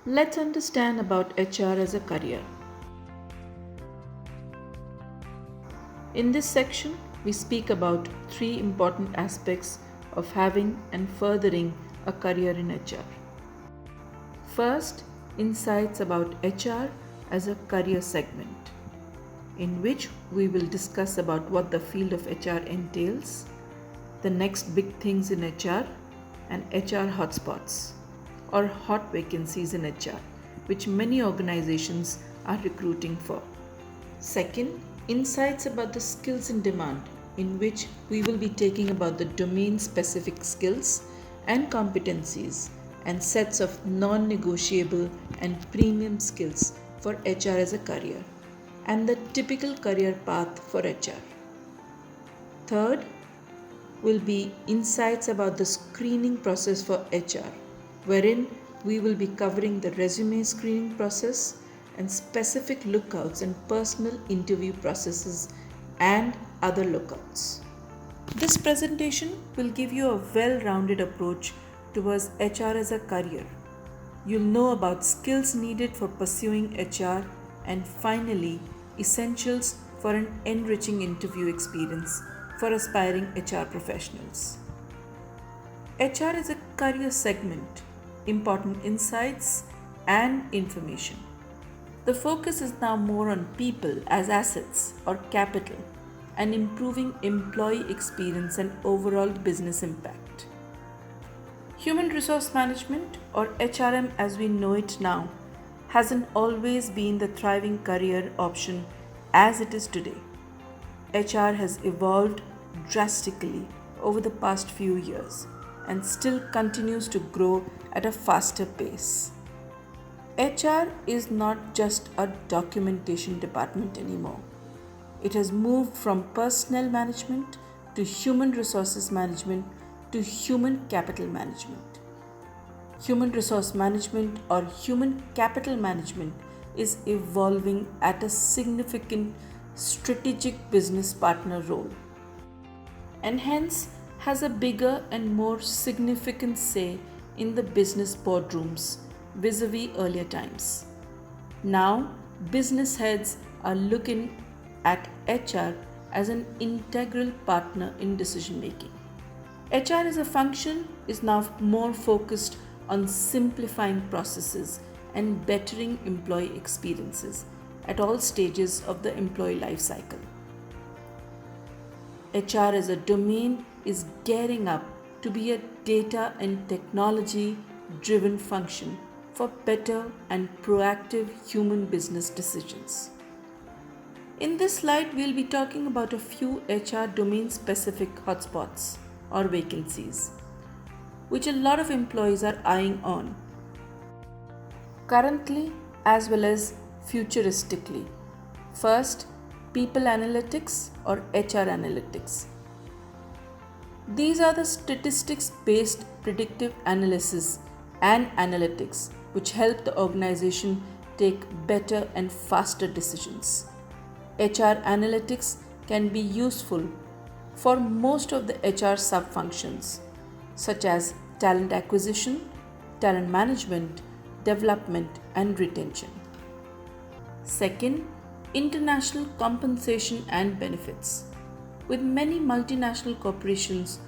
Let's understand about HR as a career. In this section, we speak about three important aspects of having and furthering a career in HR. First, insights about HR as a career segment, in which we will discuss about what the field of HR entails, the next big things in HR, and HR hotspots or hot vacancies in HR, which many organizations are recruiting for. Second, insights about the skills in demand, in which we will be taking about the domain specific skills and competencies and sets of non-negotiable and premium skills for HR as a career and the typical career path for HR. Third will be insights about the screening process for HR, wherein we will be covering the resume screening process and specific lookouts and personal interview processes and other lookouts. This presentation will give you a well-rounded approach towards HR as a career. You'll know about skills needed for pursuing HR and finally, essentials for an enriching interview experience for aspiring HR professionals. HR is a career segment, important insights and information. The focus is now more on people as assets or capital and improving employee experience and overall business impact. Human resource management or HRM as we know it now hasn't always been the thriving career option as it is today. HR has evolved drastically over the past few years and still continues to grow at a faster pace. HR is not just a documentation department anymore. It has moved from personnel management to human resources management to human capital management. Human resource management or human capital management is evolving at a significant strategic business partner role and hence has a bigger and more significant say in the business boardrooms vis-a-vis earlier times. Now, business heads are looking at HR as an integral partner in decision making. HR as a function is now more focused on simplifying processes and bettering employee experiences at all stages of the employee life cycle. HR as a domain is gearing up to be a data and technology driven function for better and proactive human business decisions. In this slide, we'll be talking about a few HR domain specific hotspots or vacancies, which a lot of employees are eyeing on currently as well as futuristically. First, people analytics or HR analytics. These are the statistics based predictive analysis and analytics which help the organization take better and faster decisions. HR analytics can be useful for most of the HR sub-functions such as talent acquisition, talent management, development and retention. Second, international compensation and benefits. With many multinational corporations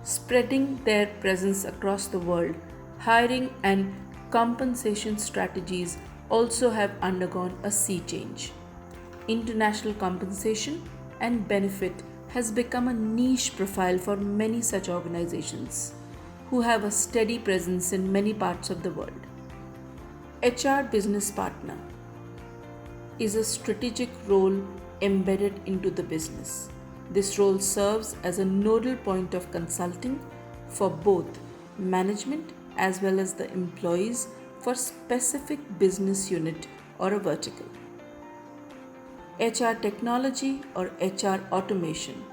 spreading their presence across the world, hiring and compensation strategies also have undergone a sea change. International compensation and benefit has become a niche profile for many such organizations who have a steady presence in many parts of the world. HR business partner is a strategic role embedded into the business. This role serves as a nodal point of consulting for both management as well as the employees for specific business unit or a vertical. HR technology or HR automation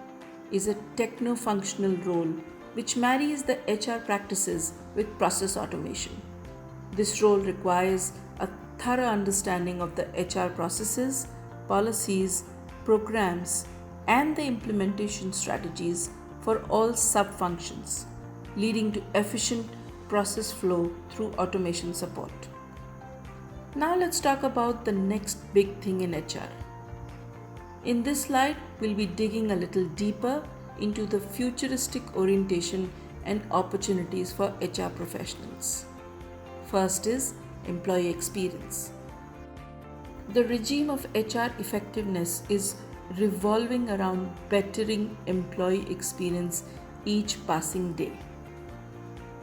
is a techno-functional role which marries the HR practices with process automation. This role requires a thorough understanding of the HR processes, policies, programs, and the implementation strategies for all sub-functions, leading to efficient process flow through automation support. Now let's talk about the next big thing in HR. In this slide, we'll be digging a little deeper into the futuristic orientation and opportunities for HR professionals. First is employee experience. The regime of HR effectiveness is revolving around bettering employee experience each passing day.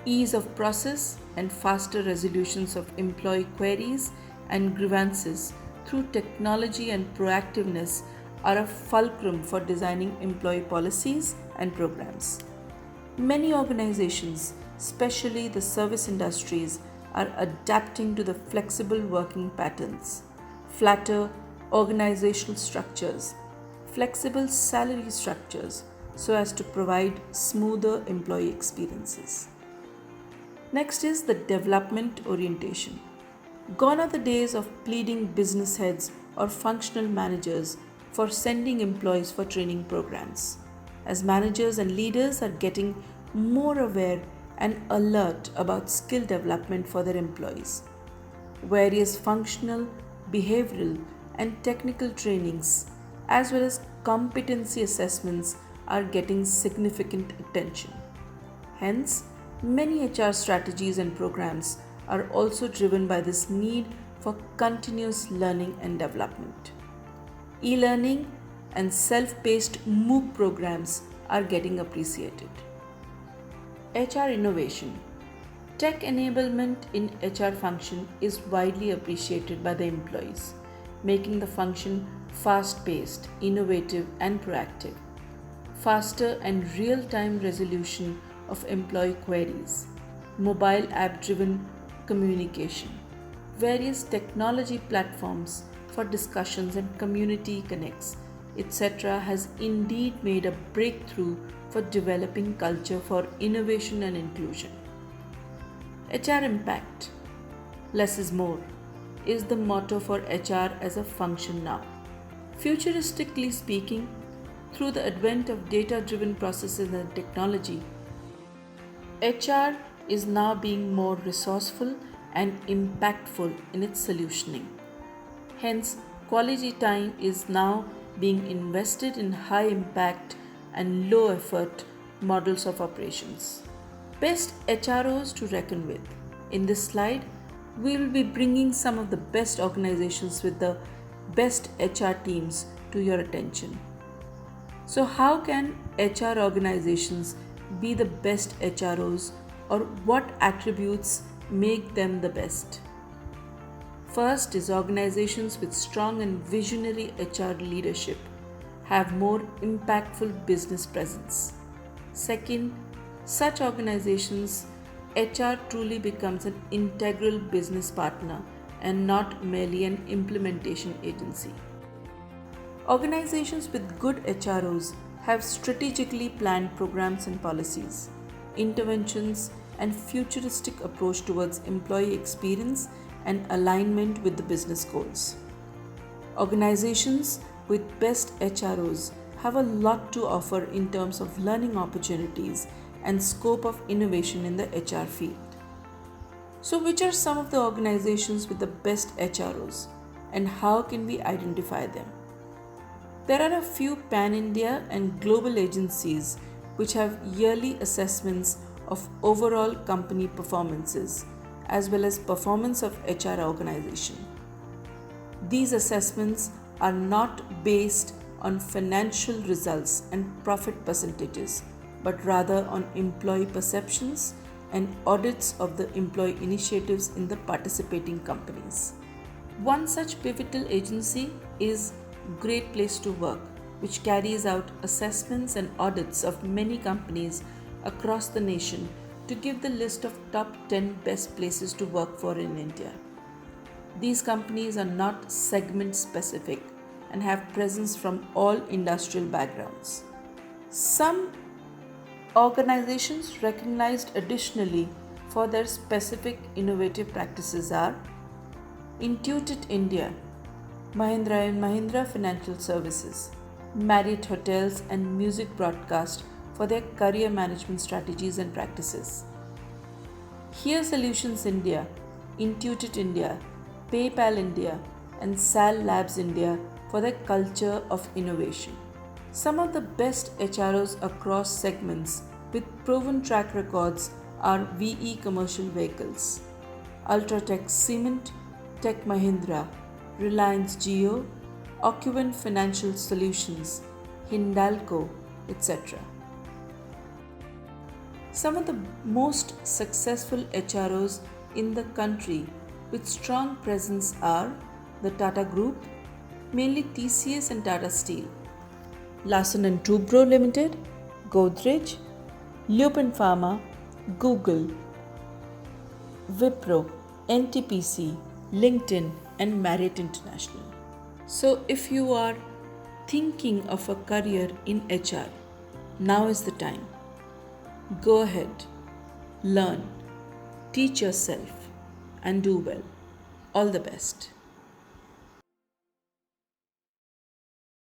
Ease of process and faster resolutions of employee queries and grievances through technology and proactiveness are a fulcrum for designing employee policies and programs. Many organizations, especially the service industries, are adapting to the flexible working patterns, flatter organizational structures, flexible salary structures so as to provide smoother employee experiences. Next is the development orientation. Gone are the days of pleading business heads or functional managers for sending employees for training programs, as managers and leaders are getting more aware and alert about skill development for their employees. Various functional, behavioral, and technical trainings, as well as competency assessments, are getting significant attention. Hence, many HR strategies and programs are also driven by this need for continuous learning and development. E-learning and self-paced MOOC programs are getting appreciated. HR innovation. Tech enablement in HR function is widely appreciated by the employees, making the function fast-paced, innovative, and proactive. Faster and real-time resolution of employee queries, mobile app-driven communication, various technology platforms for discussions and community connects, etc. has indeed made a breakthrough for developing culture for innovation and inclusion. HR impact, less is more, is the motto for HR as a function now. Futuristically speaking, through the advent of data-driven processes and technology, HR is now being more resourceful and impactful in its solutioning. Hence, quality time is now being invested in high impact and low effort models of operations. Best HROs to reckon with. In this slide, we will be bringing some of the best organizations with the best HR teams to your attention. So, how can HR organizations be the best HROs, or what attributes make them the best? First is organizations with strong and visionary HR leadership have more impactful business presence. Second, such organizations, HR truly becomes an integral business partner and not merely an implementation agency. Organizations with good HROs have strategically planned programs and policies, interventions, and futuristic approach towards employee experience and alignment with the business goals. Organizations with best HROs have a lot to offer in terms of learning opportunities and scope of innovation in the HR field. So, which are some of the organizations with the best HROs, and how can we identify them? There are a few pan-India and global agencies which have yearly assessments of overall company performances as well as performance of HR organization. These assessments are not based on financial results and profit percentages, but rather on employee perceptions and audits of the employee initiatives in the participating companies. One such pivotal agency is Great Place to Work, which carries out assessments and audits of many companies across the nation to give the list of top 10 best places to work for in India. These companies are not segment specific and have presence from all industrial backgrounds. Some organizations recognized additionally for their specific innovative practices are Intuited India, Mahindra & Mahindra Financial Services, Marriott Hotels and Music Broadcast for their career management strategies and practices. Here Solutions India, Intuited India, PayPal India, and Sal Labs India for their culture of innovation. Some of the best HROs across segments with proven track records are VE Commercial Vehicles, Ultratech Cement, Tech Mahindra, Reliance Jio, Occupant Financial Solutions, Hindalco, etc. Some of the most successful HROs in the country with strong presence are the Tata Group, mainly TCS and Tata Steel, Larsen & Toubro Limited, Godrej, Lupin Pharma, Google, Wipro, NTPC, LinkedIn, and Marriott International. So, if you are thinking of a career in HR, now is the time. Go ahead, learn, teach yourself, and do well. All the best.